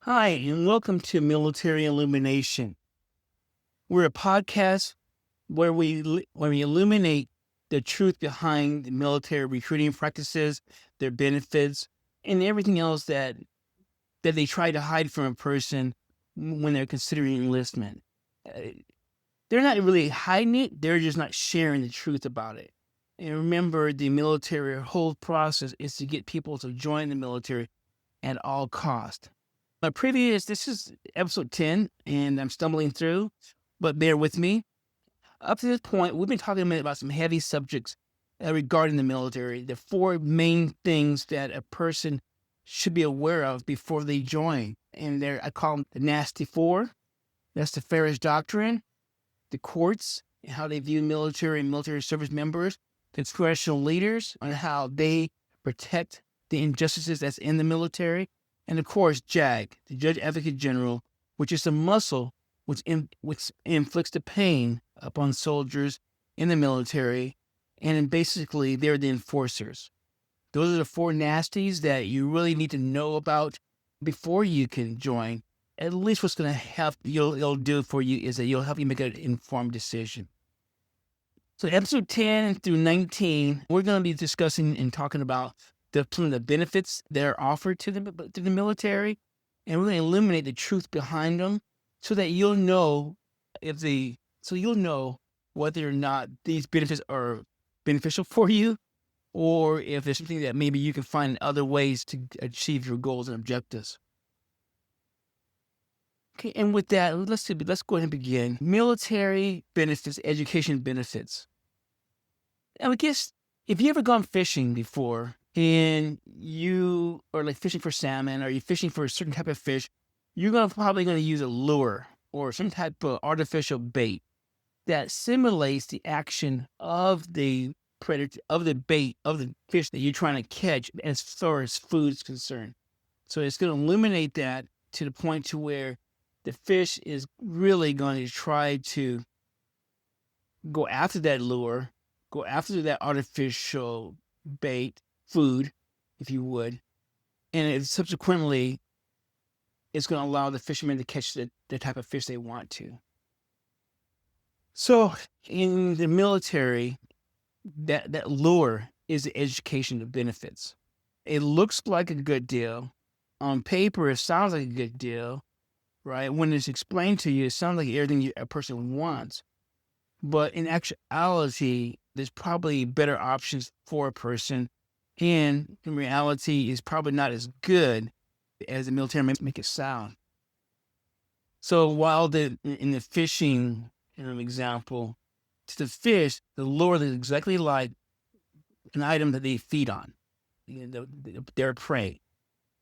Hi, and welcome to Military Illumination. We're a podcast where we illuminate the truth behind the military recruiting practices, their benefits, and everything else that they try to hide from a person when they're considering enlistment. Uh, they're not really hiding it; they're just not sharing the truth about it. And remember, the military whole process is to get people to join the military at all cost. This is episode 10, and I'm stumbling through, but bear with me. Up to this point, we've been talking a minute about some heavy subjects regarding the military, the four main things that a person should be aware of before they join. And I call them the nasty four. That's the Ferris Doctrine, the courts, and how they view military and military service members, the congressional leaders, on how they protect the injustices that's in the military, and of course, JAG, the Judge Advocate General, which is the muscle which inflicts the pain upon soldiers in the military, and basically they're the enforcers. Those are the four nasties that you really need to know about before you can join. At least what's going to help it'll do for you is that you'll help you make an informed decision. So episode 10 through 19, we're going to be discussing and talking about some of the benefits that are offered to the military, and we're going to illuminate the truth behind them so that you'll know whether or not these benefits are beneficial for you, or if there's something that maybe you can find other ways to achieve your goals and objectives. Okay, and with that, let's go ahead and begin. Military benefits, education benefits. And I guess if you ever gone fishing before and you are like fishing for salmon or you're fishing for a certain type of fish, you're probably going to use a lure or some type of artificial bait that simulates the action of the predator, of the bait, of the fish that you're trying to catch as far as food is concerned. So it's going to eliminate that to the point to where the fish is really going to try to go after that lure, go after that artificial bait, food, if you would, and subsequently it's going to allow the fishermen to catch the type of fish they want to. So in the military, that lure is the education of benefits. It looks like a good deal. On paper, it sounds like a good deal, right? When it's explained to you, it sounds like everything a person wants. But in actuality, there's probably better options for a person. And in reality, it's probably not as good as the military make it sound. So while in the fishing example, to the fish, the lure is exactly like an item that they feed on, their prey.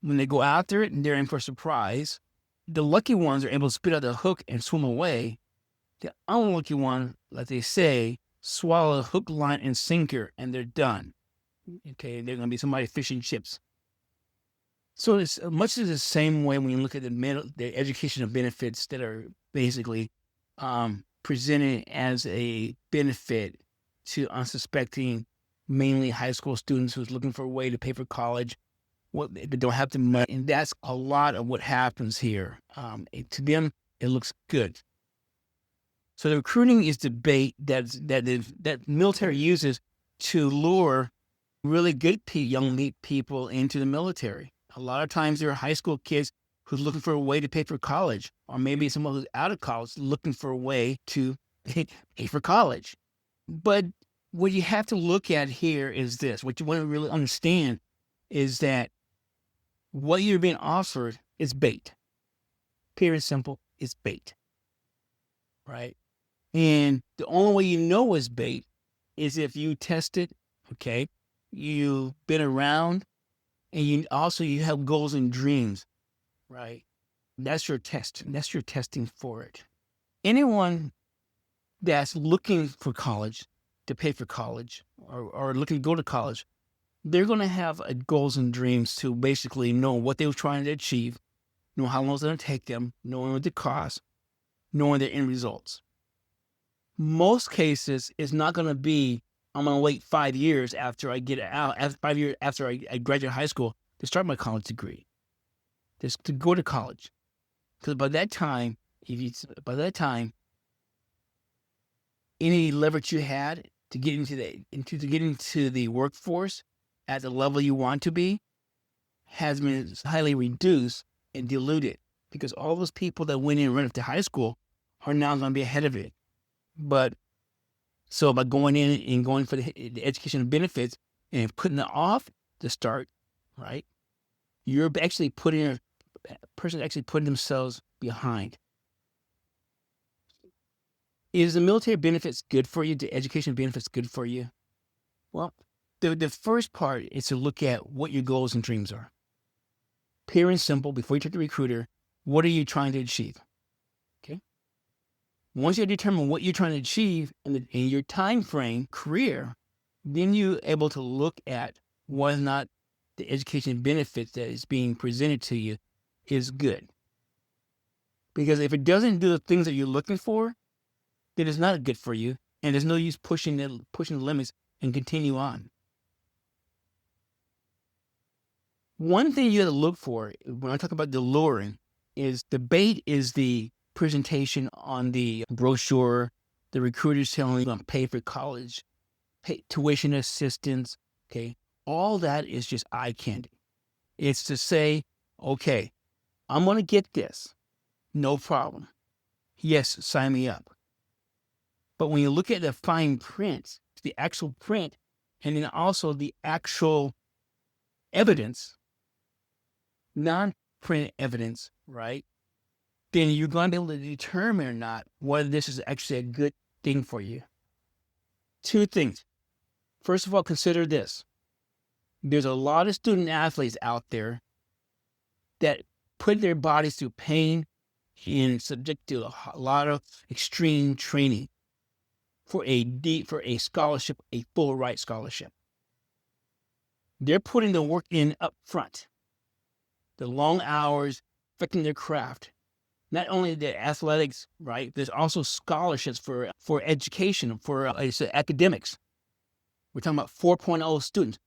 When they go after it and they're in for a surprise, the lucky ones are able to spit out the hook and swim away. The unlucky one, like they say, swallow a hook, line, and sinker, and they're done. Okay, they're going to be somebody fishing chips. So it's much the same way when you look at the educational benefits that are basically presented as a benefit to unsuspecting, mainly high school students who's looking for a way to pay for college, they don't have the money, and that's a lot of what happens here. To them, it looks good. So the recruiting is the bait that military uses to lure really good young people into the military. A lot of times there are high school kids who's looking for a way to pay for college, or maybe someone who's out of college looking for a way to pay for college. But what you have to look at here is this. What you want to really understand is that what you're being offered is bait. Pure and simple, it's bait. Right? And the only way you know it's bait is if you test it, okay? You've been around, and you have goals and dreams, right? That's your test. That's your testing for it. Anyone that's looking for college, to pay for college, or looking to go to college, they're going to have goals and dreams to basically know what they were trying to achieve, know how long it's going to take them, knowing what the cost, knowing their end results. Most cases, it's not going to be, I'm going to wait 5 years after I get out, 5 years after I graduate high school to start my college degree. just to go to college. Because by that time, any leverage you had to get into the workforce at the level you want to be has been highly reduced and diluted, because all those people that went in right after high school are now going to be ahead of it. But so by going in and going for the education benefits and putting it off to start, right, you're actually putting themselves behind. Is the military benefits good for you? The education benefits good for you? Well, the first part is to look at what your goals and dreams are. Pure and simple, before you talk to the recruiter, what are you trying to achieve? Okay. Once you determine what you're trying to achieve in your time frame, career, then you're able to look at whether or not the education benefits that is being presented to you is good. Because if it doesn't do the things that you're looking for, then it's not good for you, and there's no use pushing the limits and continue on. One thing you got to look for when I talk about the luring is the bait is the presentation on the brochure, the recruiters telling you to pay for college, pay tuition assistance, okay? All that is just eye candy. It's to say, okay, I'm going to get this. No problem. Yes, sign me up. But when you look at the fine print, the actual print, and then also the actual evidence, non-print evidence, right? Then you're going to be able to determine or not whether this is actually a good thing for you. Two things. First of all, consider this. There's a lot of student athletes out there that put their bodies through pain and subject to a lot of extreme training for a scholarship, a full ride scholarship. They're putting the work in up front. The long hours, affecting their craft. Not only the athletics, right? There's also scholarships for education, for academics. We're talking about 4.0 students.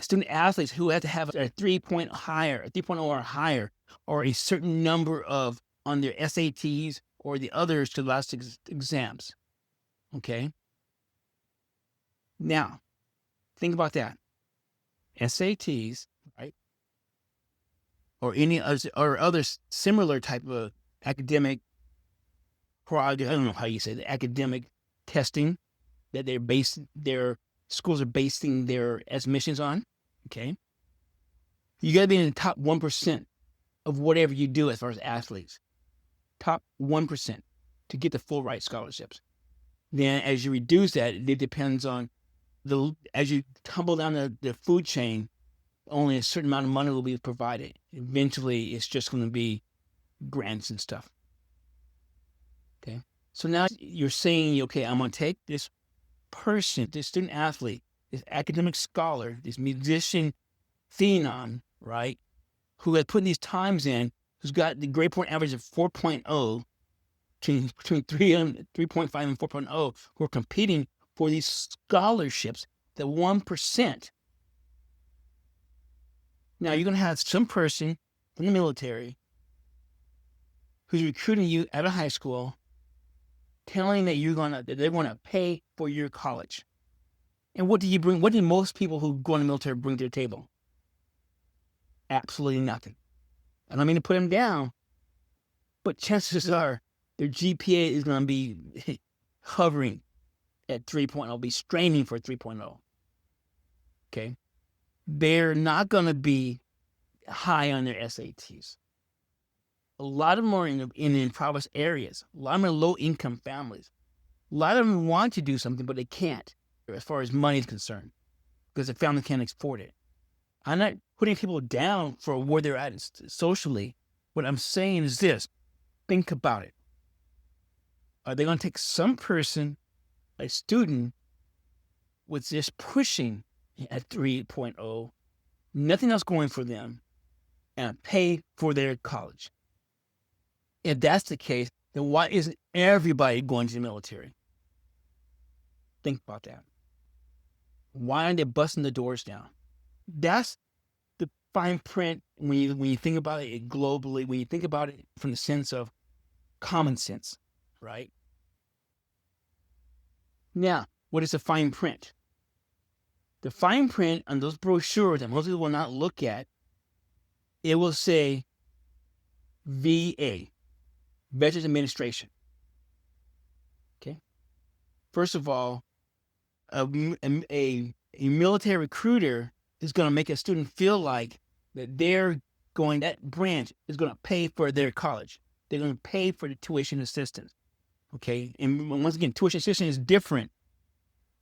Student athletes who have to have a 3.0 or higher, or a certain number of on their SATs or the other scholastic exams. Okay. Now, think about that. SATs, right? Or any other similar type of academic, I don't know how you say the academic testing that their schools are basing their admissions on. Okay. You got to be in the top 1% of whatever you do as far as athletes. Top 1% to get the full ride scholarships. Then as you reduce that, it depends on as you tumble down the food chain, only a certain amount of money will be provided. Eventually, it's just going to be grants and stuff. Okay. So now you're saying, okay, I'm going to take this person, this student athlete, this academic scholar, this musician phenom, right, who has put these times in, who's got the grade point average of 4.0, between 3.5 and 4.0, who are competing for these scholarships, the 1%. Now you're going to have some person from the military who's recruiting you out of high school, telling that they're going to pay for your college. And what do you bring? What do most people who go in the military bring to the table? Absolutely nothing. I don't mean to put them down, but chances are their GPA is going to be hovering at 3.0, be straining for 3.0. Okay. They're not going to be high on their SATs. A lot of them are in impoverished areas. A lot of them are low-income families. A lot of them want to do something, but they can't as far as money is concerned because the family can't afford it. I'm not putting people down for where they're at socially. What I'm saying is this. Think about it. Are they going to take some person, a student, with just pushing at 3.0, nothing else going for them, and pay for their college? If that's the case, then why isn't everybody going to the military? Think about that. Why aren't they busting the doors down? That's the fine print when you think about it globally, when you think about it from the sense of common sense, right? Now, what is the fine print? The fine print on those brochures that most people will not look at, it will say VA, Veterans Administration. Okay. First of all, a military recruiter is going to make a student feel like that that branch is going to pay for their college. They're going to pay for the tuition assistance. Okay. And once again, tuition assistance is different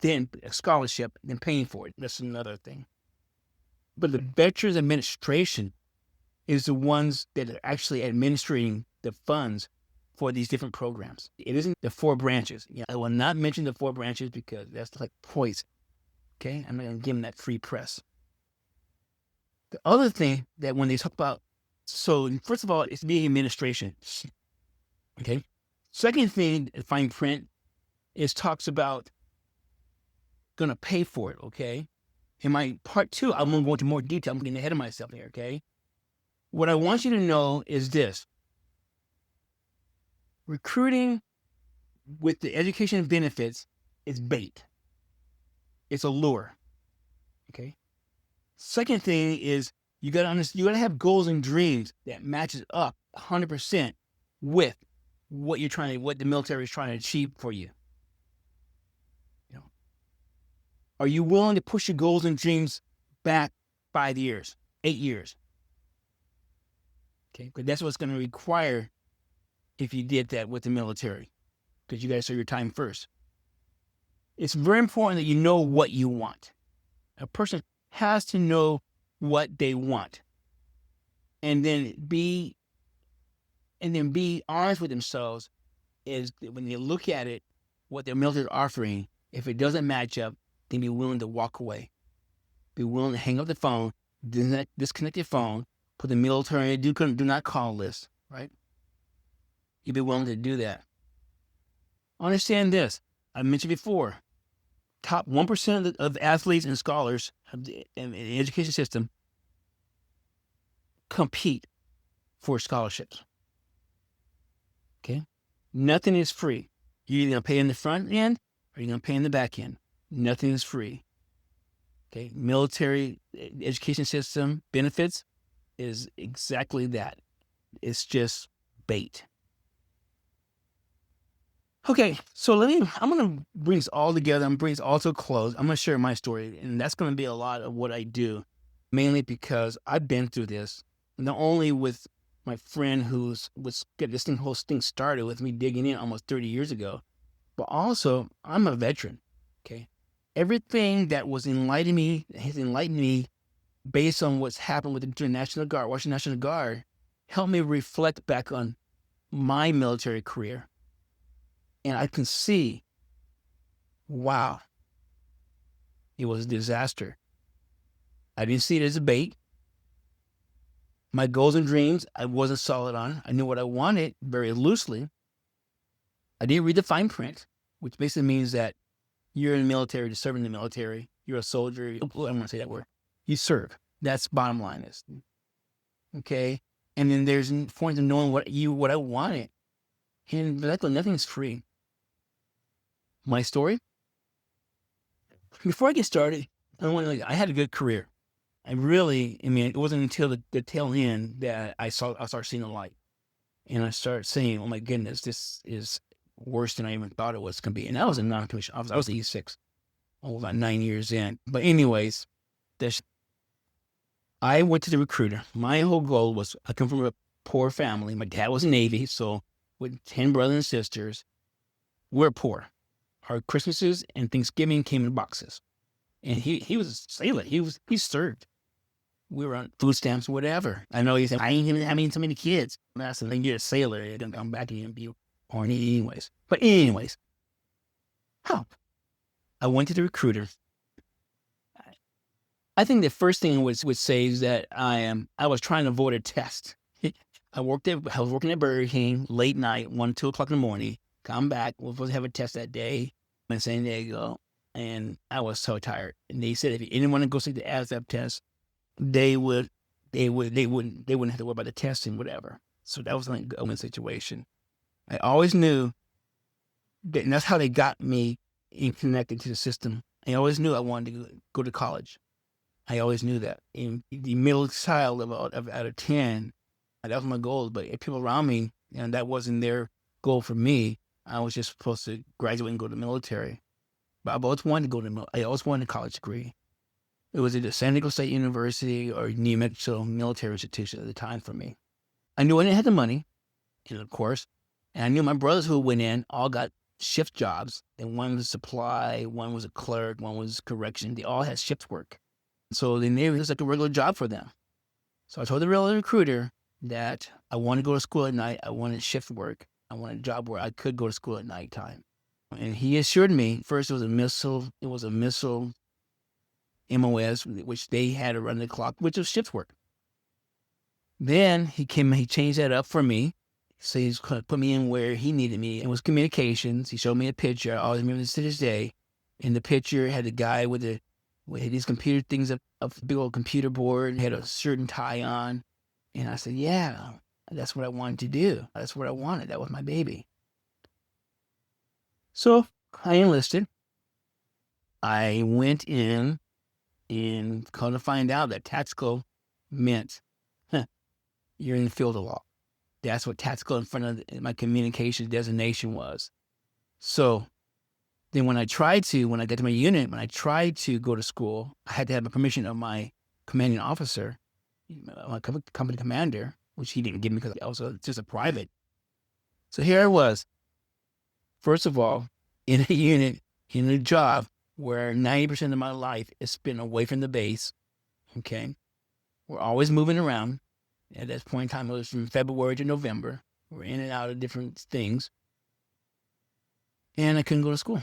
than a scholarship, than paying for it. That's another thing. But the Veterans Administration is the ones that are actually administering the funds for these different programs. It isn't the 4 branches. Yeah, I will not mention the 4 branches because that's like poison. Okay, I'm not going to give them that free press. The other thing that when they talk about, so first of all, it's the administration. Okay. Second thing, fine print, is talks about going to pay for it. Okay. In my part 2, I'm going to go into more detail. I'm getting ahead of myself here. Okay. What I want you to know is this: recruiting with the education benefits is bait. It's a lure. Okay. Second thing is you got to understand, you got to have goals and dreams that matches up 100% with what the military is trying to achieve for you. You know, are you willing to push your goals and dreams back 5 years, 8 years? Okay, because that's what's going to require if you did that with the military, because you got to serve your time first. It's very important that you know what you want. A person has to know what they want, and then be honest with themselves. Is when they look at it, what their military is offering, if it doesn't match up, then be willing to walk away. Be willing to hang up the phone, disconnect your phone, put the military do not call list, right? You'd be willing to do that. Understand this. I mentioned before, top 1% of the athletes and scholars in the education system compete for scholarships. Okay? Nothing is free. You're either going to pay in the front end or you're going to pay in the back end. Nothing is free. Okay? Military education system benefits is exactly that. It's just bait. Okay, so I'm going to bring this all together. I'm going to bring this all to a close. I'm going to share my story, and that's going to be a lot of what I do, mainly because I've been through this, not only with my friend who's get this whole thing started with me digging in almost 30 years ago, but also I'm a veteran, okay? Everything that has enlightened me based on what's happened with the National Guard, Washington National Guard, helped me reflect back on my military career. And I can see, wow, it was a disaster. I didn't see it as a bait. My goals and dreams, I wasn't solid on. I knew what I wanted very loosely. I didn't read the fine print, which basically means that you're in the military, you're serving in the military, you're a soldier. I don't want to say that word. You serve. That's bottom line is. Okay? And then there's a point of knowing what I wanted. And nothing's free. My story? Before I get started, I had a good career. It wasn't until the tail end that I started seeing the light. And I started saying, oh my goodness, this is worse than I even thought it was going to be. And I was a non-commissioned officer. I was E6, about 9 years in. But anyways, I went to the recruiter. My whole goal was, I come from a poor family. My dad was in the Navy, so with 10 brothers and sisters, we're poor. Our Christmases and Thanksgiving came in boxes. And he was a sailor. He served. We were on food stamps, whatever. I know he said, I ain't even having so many kids. And I said, then you're a sailor. You're going to come back and be horny anyways. But anyways, I went to the recruiter. I think the first thing would say is that I was trying to avoid a test. I was working at Burger King late night, 1, 2 o'clock in the morning. Come back. We're supposed to have a test that day in San Diego. And I was so tired. And they said if anyone would go take the ASVAB test, they would they wouldn't have to worry about the testing, whatever. So that was like a win situation. I always knew that, and that's how they got me connected to the system. I always knew I wanted to go to college. I always knew that. In the middle child out of 10, that was my goal. But if people around me, and that wasn't their goal for me, I was just supposed to graduate and go to the military. But I've always wanted to I always wanted a college degree. It was either San Diego State University or New Mexico Military Institution at the time for me. I knew I didn't have the money, of course, and I knew my brothers who went in all got shift jobs. And one was supply, one was a clerk, one was correction. They all had shift work. So then it was like a regular job for them. So I told the real recruiter that I want to go to school at night. I wanted shift work. I wanted a job where I could go to school at nighttime. And he assured me, first it was a missile MOS, which they had around the clock, which was shift work. Then he changed that up for me. So he's going to put me in where he needed me. It was communications. He showed me a picture. I always remember this to this day. In the picture had the guy with these computer things, a big old computer board, had a shirt and tie on. And I said, yeah, that's what I wanted to do. That's what I wanted. That was my baby. So I enlisted. I went in and come to find out that tactical meant you're in the field of law. That's what tactical in front of my communication designation was. So then when I got to my unit, when I tried to go to school, I had to have the permission of my commanding officer, my company commander, which he didn't give me because I was just a private. So here I was, first of all, in a unit, in a job where 90% of my life is spent away from the base, okay? We're always moving around. At that point in time, it was from February to November. We're in and out of different things. And I couldn't go to school.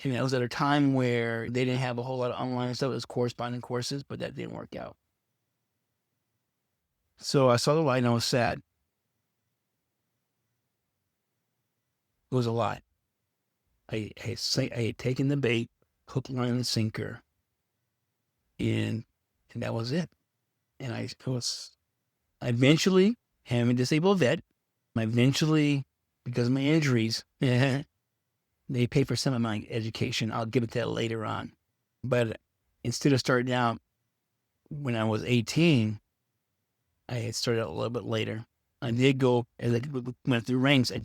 And that was at a time where they didn't have a whole lot of online stuff. It was corresponding courses, but that didn't work out. So I saw the light and I was sad. It was a lot. I had taken the bait, hook, line, and sinker, and that was it. And I eventually, I'm a disabled vet. Because of my injuries, they pay for some of my education. I'll give it that later on. But instead of starting out when I was 18, I had started out a little bit later. I did go, as I went through ranks, I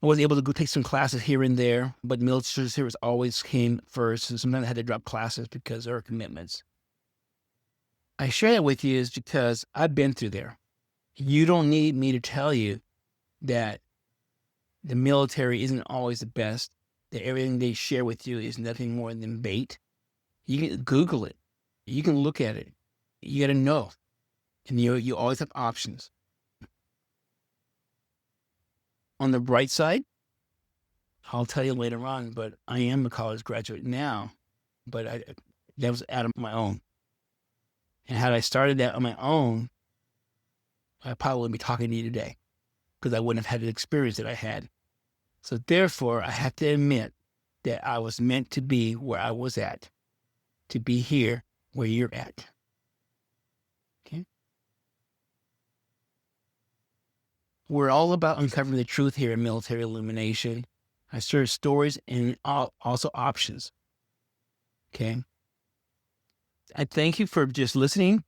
was able to go take some classes here and there, but military service always came first. So sometimes I had to drop classes because there were commitments. I share that with you is because I've been through there. You don't need me to tell you that the military isn't always the best, that everything they share with you is nothing more than bait. You can Google it. You can look at it. You got to know. And you always have options. On the bright side, I'll tell you later on, but I am a college graduate now, but that was out of my own. And had I started that on my own, I probably wouldn't be talking to you today because I wouldn't have had the experience that I had. So therefore, I have to admit that I was meant to be where I was at, to be here where you're at. Okay? We're all about uncovering the truth here in Military Illumination. I share stories and also options. Okay? I thank you for just listening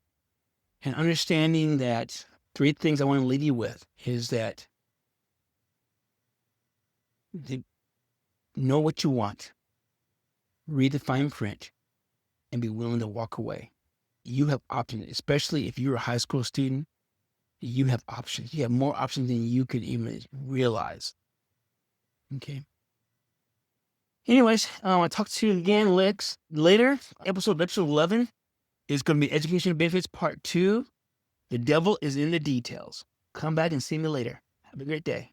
and understanding that 3 things I want to leave you with is that know what you want, read the fine print, and be willing to walk away. You have options, especially if you're a high school student. You have options. You have more options than you could even realize. Okay. Anyways, I'll talk to you again later. Episode 11 is going to be Education Benefits Part 2. The devil is in the details. Come back and see me later. Have a great day.